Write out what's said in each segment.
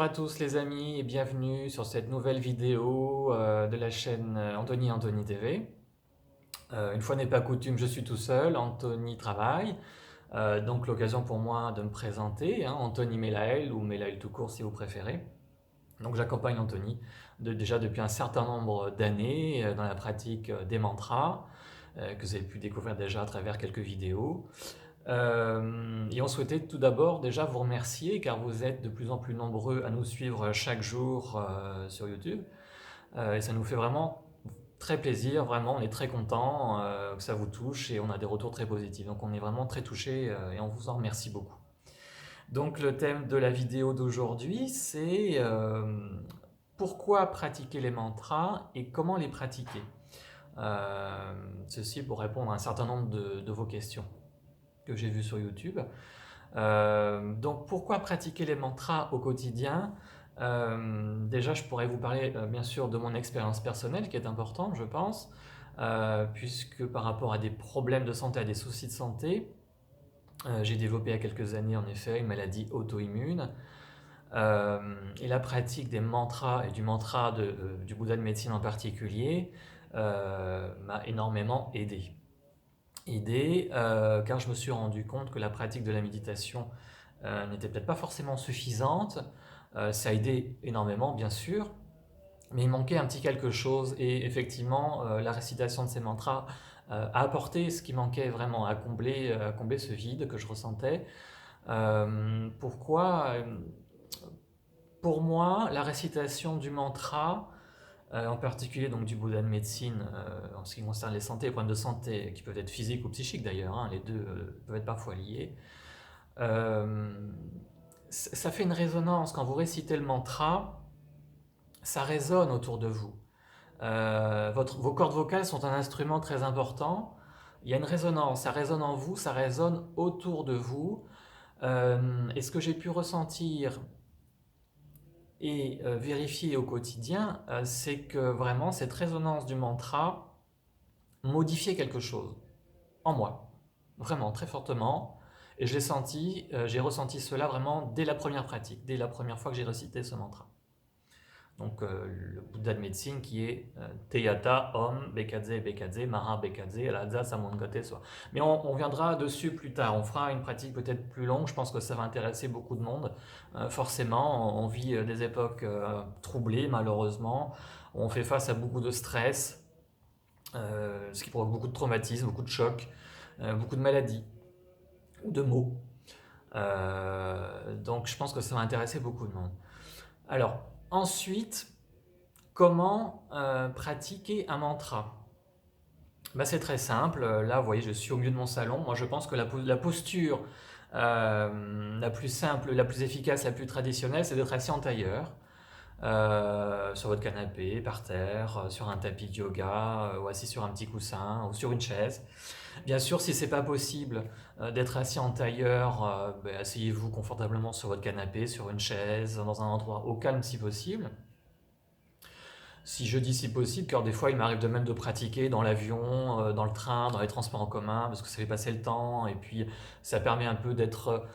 Bonjour à tous les amis et bienvenue sur cette nouvelle vidéo de la chaîne Anthony TV. Une fois n'est pas coutume, je suis tout seul, Anthony travaille, donc l'occasion pour moi de me présenter, hein, Anthony Melaël ou Melaël tout court si vous préférez. Donc j'accompagne Anthony déjà depuis un certain nombre d'années dans la pratique des mantras que vous avez pu découvrir déjà à travers quelques vidéos. Et on souhaitait tout d'abord déjà vous remercier car vous êtes de plus en plus nombreux à nous suivre chaque jour sur YouTube. Et ça nous fait vraiment très plaisir, vraiment, on est très content que ça vous touche et on a des retours très positifs. Donc on est vraiment très touchés et on vous en remercie beaucoup. Donc le thème de la vidéo d'aujourd'hui, c'est pourquoi pratiquer les mantras et comment les pratiquer. Ceci pour répondre à un certain nombre de vos questions que j'ai vues sur YouTube. Donc pourquoi pratiquer les mantras au quotidien? Déjà, je pourrais vous parler bien sûr de mon expérience personnelle qui est importante, je pense, puisque par rapport à des problèmes de santé, à des soucis de santé, j'ai développé il y a quelques années en effet une maladie auto-immune. Et la pratique des mantras et du mantra du Bouddha de médecine en particulier m'a énormément aidé car je me suis rendu compte que la pratique de la méditation n'était peut-être pas forcément suffisante. Ça a aidé énormément, bien sûr, mais il manquait un petit quelque chose. Et effectivement, la récitation de ces mantras a apporté ce qui manquait vraiment, à combler ce vide que je ressentais. Pourquoi Pour moi, la récitation du mantra, en particulier donc du Bouddha de médecine, en ce qui concerne les problèmes de santé, qui peuvent être physiques ou psychiques d'ailleurs, hein, les deux peuvent être parfois liés, euh, ça fait une résonance. Quand vous récitez le mantra, ça résonne autour de vous. Vos cordes vocales sont un instrument très important. Il y a une résonance, ça résonne en vous, ça résonne autour de vous. Et ce que j'ai pu ressentir et vérifier au quotidien, c'est que vraiment cette résonance du mantra modifiait quelque chose en moi, vraiment très fortement. Et je l'ai senti, j'ai ressenti cela vraiment dès la première pratique, dès la première fois que j'ai récité ce mantra. Donc le Bouddha de médecine qui est Teyata Om Bekadze Bekadze Maha Bekadze Aladza Samongate Swa. Mais on viendra dessus plus tard, on fera une pratique peut-être plus longue, je pense que ça va intéresser beaucoup de monde. Forcément, on vit des époques troublées malheureusement, on fait face à beaucoup de stress, ce qui provoque beaucoup de traumatismes, beaucoup de chocs, beaucoup de maladies ou de maux. Donc je pense que ça va intéresser beaucoup de monde. Alors, ensuite, comment pratiquer un mantra? Bah, c'est très simple. Là, vous voyez, je suis au milieu de mon salon. Moi, je pense que la posture la plus simple, la plus efficace, la plus traditionnelle, c'est d'être assis en tailleur, sur votre canapé, par terre, sur un tapis de yoga, ou assis sur un petit coussin, ou sur une chaise. Bien sûr, si c'est pas possible d'être assis en tailleur, ben, asseyez-vous confortablement sur votre canapé, sur une chaise, dans un endroit au calme si possible. Si je dis si possible, car des fois il m'arrive de même de pratiquer dans l'avion, dans le train, dans les transports en commun, parce que ça fait passer le temps, et puis ça permet un peu d'être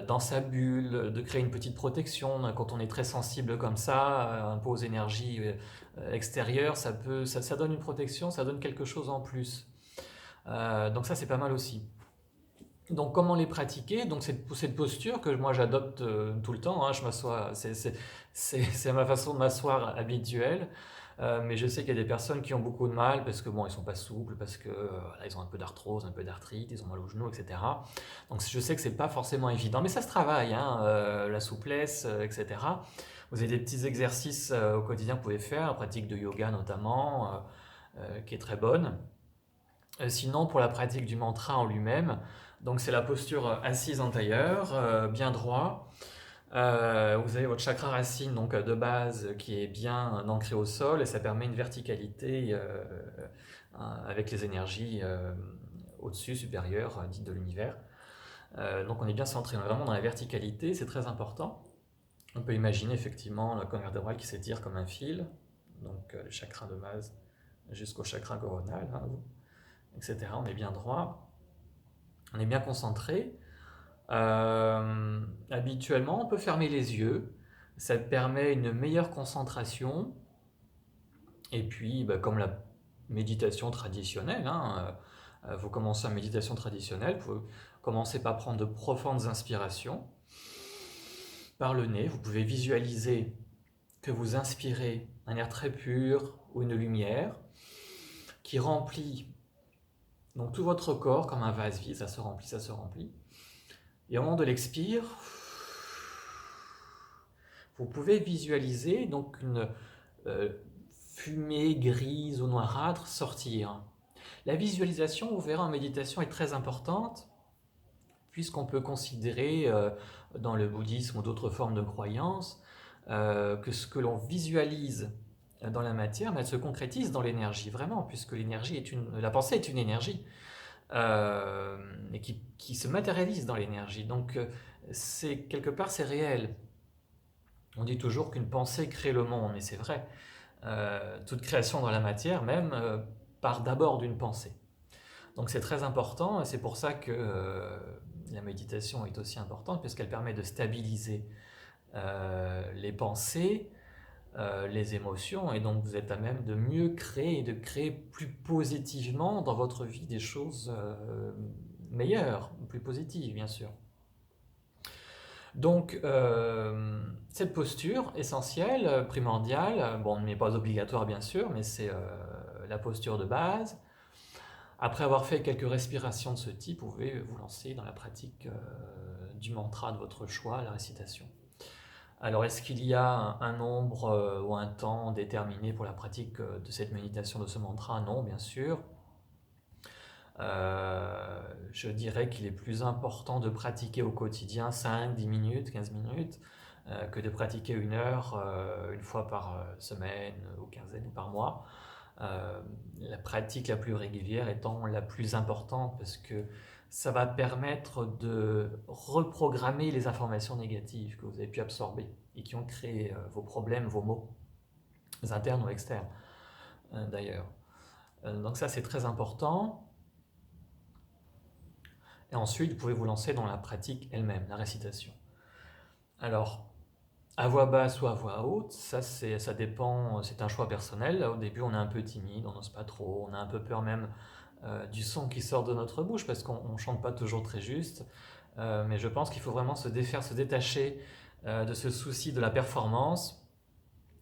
dans sa bulle, de créer une petite protection. Quand on est très sensible comme ça, un peu aux énergies extérieures, ça donne une protection, ça donne quelque chose en plus. Donc ça c'est pas mal aussi. Donc comment les pratiquer? Donc cette posture que moi j'adopte tout le temps, hein, je m'assois, c'est ma façon de m'asseoir habituelle. Mais je sais qu'il y a des personnes qui ont beaucoup de mal parce que bon, ils sont pas souples, parce que là, ils ont un peu d'arthrose, un peu d'arthrite, ils ont mal aux genoux, etc. Donc je sais que c'est pas forcément évident, mais ça se travaille, hein, la souplesse, etc. Vous avez des petits exercices au quotidien que vous pouvez faire, la pratique de yoga notamment, qui est très bonne. Sinon, pour la pratique du mantra en lui-même, donc c'est la posture assise en tailleur, bien droit. Vous avez votre chakra racine donc de base qui est bien ancré au sol et ça permet une verticalité avec les énergies au-dessus, supérieures, dites de l'univers. Donc on est bien centré, on est vraiment dans la verticalité, c'est très important. On peut imaginer effectivement la colonne vertébrale qui s'étire comme un fil, donc le chakra de base jusqu'au chakra coronal, hein, etc. On est bien droit, on est bien concentré. Habituellement, on peut fermer les yeux. Ça te permet une meilleure concentration. Et puis, comme la méditation traditionnelle, hein, vous commencez en méditation traditionnelle, vous commencez par prendre de profondes inspirations par le nez. Vous pouvez visualiser que vous inspirez un air très pur ou une lumière qui remplit donc tout votre corps comme un vase vide, ça se remplit, ça se remplit. Et au moment de l'expire, vous pouvez visualiser donc une fumée grise ou noirâtre sortir. La visualisation, vous verrez en méditation, est très importante puisqu'on peut considérer dans le bouddhisme ou d'autres formes de croyances que ce que l'on visualise dans la matière, elle se concrétise dans l'énergie, vraiment, puisque la pensée est une énergie et qui se matérialise dans l'énergie. Donc, quelque part, c'est réel. On dit toujours qu'une pensée crée le monde, et c'est vrai. Toute création dans la matière, même, part d'abord d'une pensée. Donc, c'est très important, et c'est pour ça que la méditation est aussi importante, puisqu'elle permet de stabiliser les pensées, les émotions, et donc vous êtes à même de mieux créer et de créer plus positivement dans votre vie des choses meilleures, plus positives bien sûr. Donc cette posture essentielle, primordiale, bon, mais pas obligatoire bien sûr, mais c'est la posture de base. Après avoir fait quelques respirations de ce type, vous pouvez vous lancer dans la pratique du mantra de votre choix, la récitation. Alors, est-ce qu'il y a un nombre ou un temps déterminé pour la pratique de cette méditation, de ce mantra? Non, bien sûr. Je dirais qu'il est plus important de pratiquer au quotidien 5, 10 minutes, 15 minutes, que de pratiquer 1 heure une fois par semaine ou quinzaine ou par mois. La pratique la plus régulière étant la plus importante parce que ça va permettre de reprogrammer les informations négatives que vous avez pu absorber et qui ont créé vos problèmes, vos maux, internes ou externes d'ailleurs. Donc ça c'est très important. Et ensuite vous pouvez vous lancer dans la pratique elle-même, la récitation. Alors, à voix basse ou à voix haute, ça dépend, c'est un choix personnel. Là, au début, on est un peu timide, on n'ose pas trop, on a un peu peur même du son qui sort de notre bouche parce qu'on ne chante pas toujours très juste. Mais je pense qu'il faut vraiment se détacher de ce souci de la performance.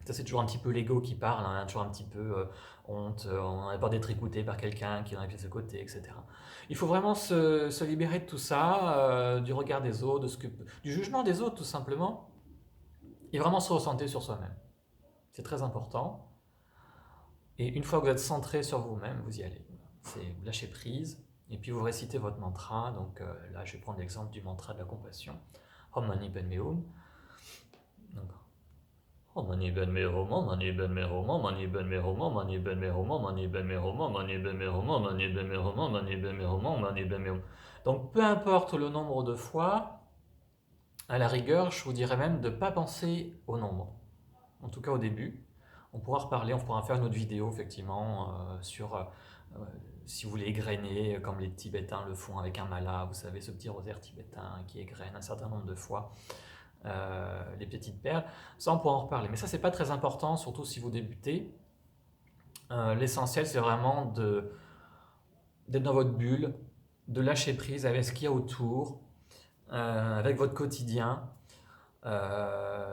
Ça, c'est toujours un petit peu l'ego qui parle, hein, toujours un petit peu honte, on a peur d'être écouté par quelqu'un qui est dans les pieds de côté, etc. Il faut vraiment se libérer de tout ça, du regard des autres, du jugement des autres tout simplement et vraiment se recentrer sur soi-même. C'est très important. Et une fois que vous êtes centré sur vous-même, vous y allez. C'est lâcher prise. Et puis vous récitez votre mantra. Donc là, je vais prendre l'exemple du mantra de la compassion. Om Mani Padme Hum. Donc, Om Mani Padme Hum, Om Mani Padme Hum, Om Mani Padme Hum, Om Mani Padme Hum, Om Mani Padme Hum, Om Mani Padme Hum, Om Mani Padme Hum, Om Mani Padme Hum, Om Mani Padme Hum. Donc peu importe le nombre de fois, à la rigueur, je vous dirais même de ne pas penser au nombre. En tout cas au début. On pourra reparler, on pourra faire une autre vidéo effectivement sur si vous voulez égrener comme les Tibétains le font avec un mala, vous savez ce petit rosaire tibétain qui égrène un certain nombre de fois les petites perles. Ça on pourra en reparler, mais ça c'est pas très important, surtout si vous débutez. L'essentiel c'est vraiment d'être dans votre bulle, de lâcher prise avec ce qu'il y a autour, avec votre quotidien.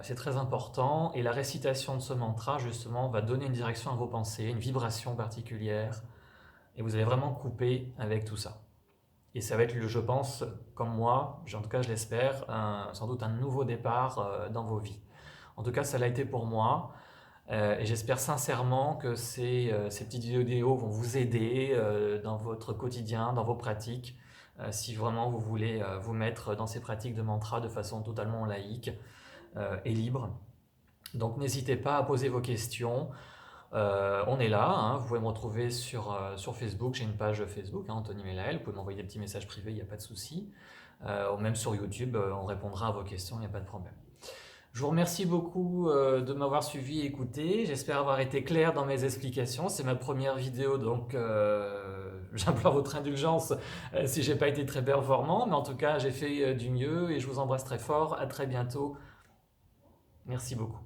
C'est très important et la récitation de ce mantra justement va donner une direction à vos pensées, une vibration particulière et vous allez vraiment couper avec tout ça. Et ça va être, je pense, comme moi, en tout cas je l'espère, sans doute un nouveau départ dans vos vies. En tout cas ça l'a été pour moi et j'espère sincèrement que ces petites vidéos vont vous aider dans votre quotidien, dans vos pratiques. Si vraiment vous voulez vous mettre dans ces pratiques de mantra de façon totalement laïque et libre. Donc n'hésitez pas à poser vos questions. On est là, hein, vous pouvez me retrouver sur Facebook, j'ai une page Facebook, hein, Anthony Melael, vous pouvez m'envoyer des petits messages privés, il n'y a pas de souci. Ou même sur YouTube, on répondra à vos questions, il n'y a pas de problème. Je vous remercie beaucoup de m'avoir suivi et écouté. J'espère avoir été clair dans mes explications. C'est ma première vidéo, donc j'implore votre indulgence si j'ai pas été très performant. Mais en tout cas, j'ai fait du mieux et je vous embrasse très fort. À très bientôt. Merci beaucoup.